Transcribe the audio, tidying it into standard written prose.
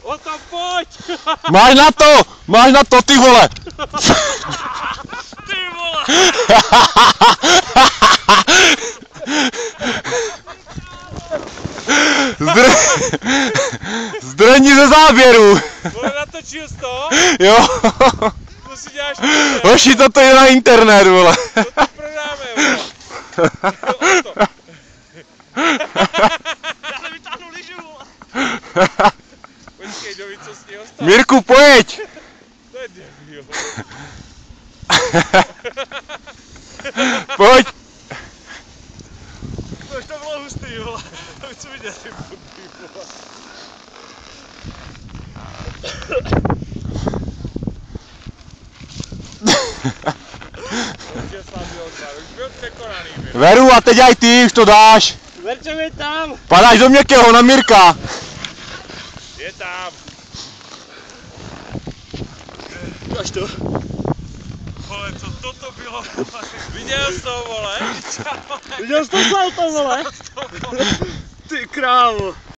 Ota, pojď! Máš na to, ty vole! Ty vole! Zdrni ze záběru! Vole, natočil jsi to? Jo! To si děláš prdel. Hoši, toto je na internet, vole! To prodáme, vole! Já nevytáhnu lyžu, vole! Počkej, Dovi, co s ní ostalo? Mirku, pojď! To je debil. Pojď! To už to bylo hustý, vole. To chci vidět. Veru, a teď aj ty, už to dáš. Verčo, je tam. Padáš do měkkého na Mirka. Je tam. Dáš to. Vole, co toto bylo? Viděl jsi to, vole? Viděl jsi to salto, vole? Ty krávo.